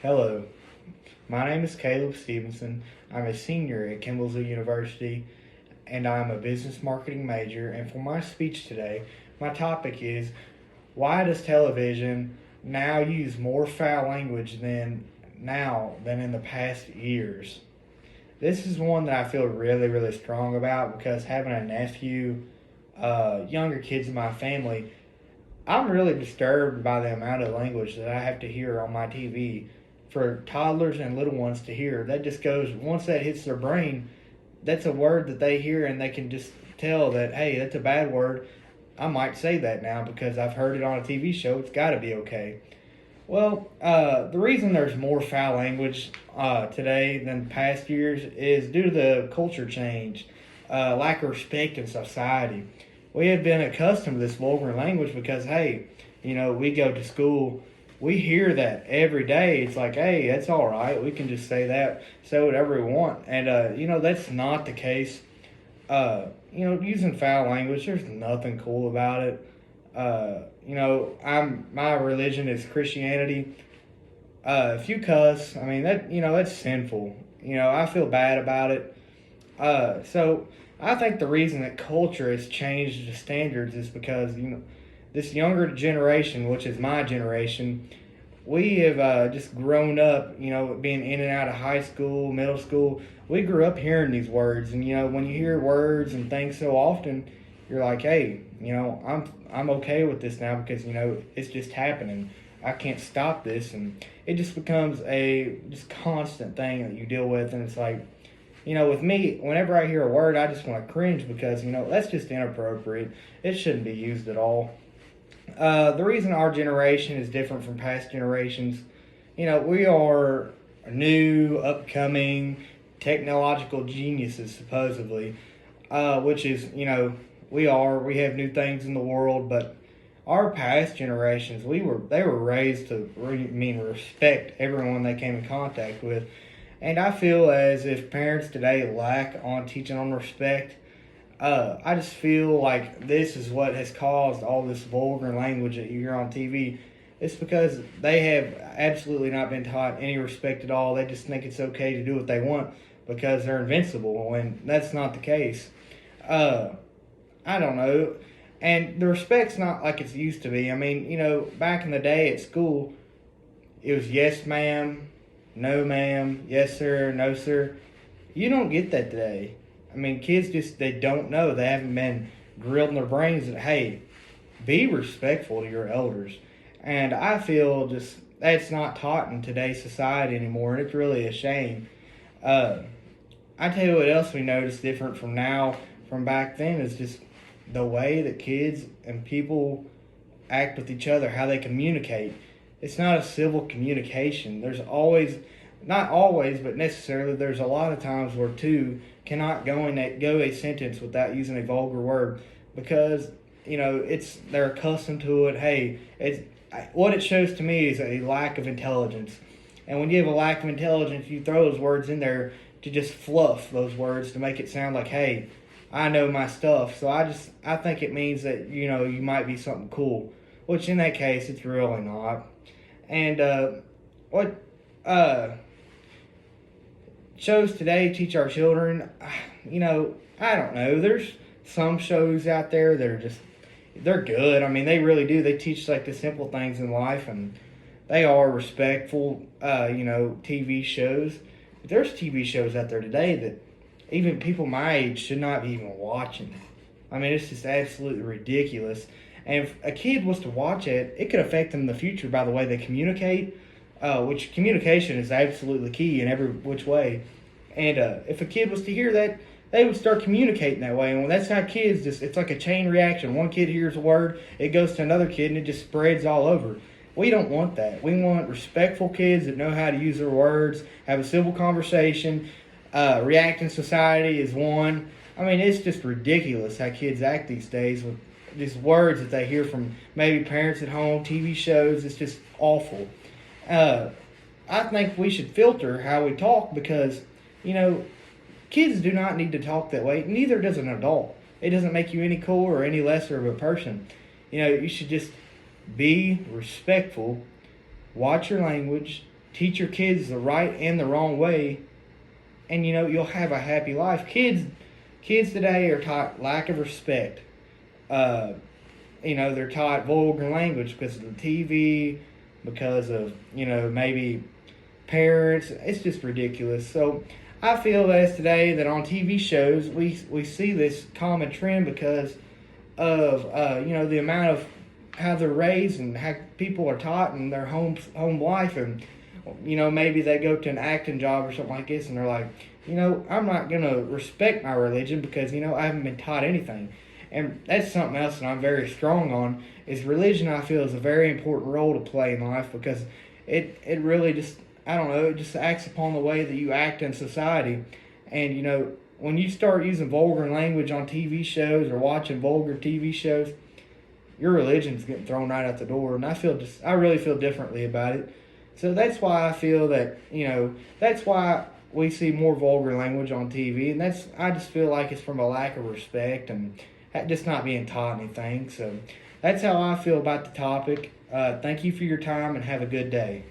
Hello, my name is Caleb Stevenson. I'm a senior at Kimballsville University and I'm a business marketing major. And for my speech today, my topic is why does television now use more foul language than in the past years? This is one that I feel really, really strong about because having a nephew, younger kids in my family, I'm really disturbed by the amount of language that I have to hear on my TV for toddlers and little ones to hear. That just goes, once that hits their brain, that's a word that they hear and they can just tell that, hey, that's a bad word. I might say that now because I've heard it on a TV show. It's got to be okay. Well, the reason there's more foul language today than past years is due to the culture change, lack of respect in society. We have been accustomed to this vulgar language because, hey, we go to school, we hear that every day. It's like, hey, that's all right. We can just say that, say whatever we want. And, that's not the case. Using foul language, there's nothing cool about it. My religion is Christianity. If you cuss, I mean that's sinful. I feel bad about it. So I think the reason that culture has changed the standards is because this younger generation, which is my generation, we have just grown up. Being in and out of high school, middle school, we grew up hearing these words, and when you hear words and things so often, you're like, hey, I'm okay with this now because it's just happening. I can't stop this, and it just becomes a just constant thing that you deal with, and it's like, with me, whenever I hear a word, I just want to cringe because that's just inappropriate. It shouldn't be used at all. The reason our generation is different from past generations, we are new, upcoming, technological geniuses supposedly, which is we have new things in the world, but our past generations, they were raised to respect everyone they came in contact with. And I feel as if parents today lack on teaching on respect. I just feel like this is what has caused all this vulgar language that you hear on TV. It's because they have absolutely not been taught any respect at all. They just think it's okay to do what they want because they're invincible, when that's not the case. I don't know. And the respect's not like it's used to be. I mean, back in the day at school, it was yes, ma'am, no, ma'am, yes, sir, no, sir. You don't get that today. I mean, kids they don't know. They haven't been grilled in their brains that, hey, be respectful to your elders. And I feel just that's not taught in today's society anymore, and it's really a shame. I tell you what else we noticed different from back then is just the way that kids and people act with each other, how they communicate. It's not a civil communication. Not always, but necessarily, there's a lot of times where two cannot go a sentence without using a vulgar word because, they're accustomed to it. Hey, what it shows to me is a lack of intelligence. And when you have a lack of intelligence, you throw those words in there to just fluff those words to make it sound like, hey, I know my stuff. So I think it means that, you might be something cool, which in that case, it's really not. And what shows today teach our children, I don't know. There's some shows out there that they're good. I mean, they really do. They teach like the simple things in life, and they are respectful, TV shows. But there's TV shows out there today that even people my age should not be even watching. I mean, it's just absolutely ridiculous. And if a kid was to watch it, it could affect them in the future by the way they communicate, which communication is absolutely key in every which way. And if a kid was to hear that, they would start communicating that way. And that's how kids it's like a chain reaction. One kid hears a word, it goes to another kid, and it just spreads all over. We don't want that. We want respectful kids that know how to use their words, have a civil conversation, react in society is one. I mean, it's just ridiculous how kids act these days with these words that they hear from maybe parents at home, TV shows. It's just awful. I think we should filter how we talk because, kids do not need to talk that way. Neither does an adult. It doesn't make you any cooler or any lesser of a person. You should just be respectful, watch your language, teach your kids the right and the wrong way, and you'll have a happy life. Kids today are taught lack of respect. Uh, they're taught vulgar language because of the TV, because of maybe parents. It's just ridiculous. So I feel as today that on TV shows we see this common trend because of the amount of how they're raised and how people are taught in their home life, and maybe they go to an acting job or something like this and they're like, I'm not gonna respect my religion because I haven't been taught anything. And that's something else that I'm very strong on, is religion. I feel is a very important role to play in life because it really just, I don't know, it just acts upon the way that you act in society. And when you start using vulgar language on TV shows or watching vulgar TV shows, your religion's getting thrown right out the door. And I really feel differently about it. So that's why I feel that, that's why we see more vulgar language on TV. And I just feel like it's from a lack of respect and just not being taught anything. So that's how I feel about the topic. Thank you for your time and have a good day.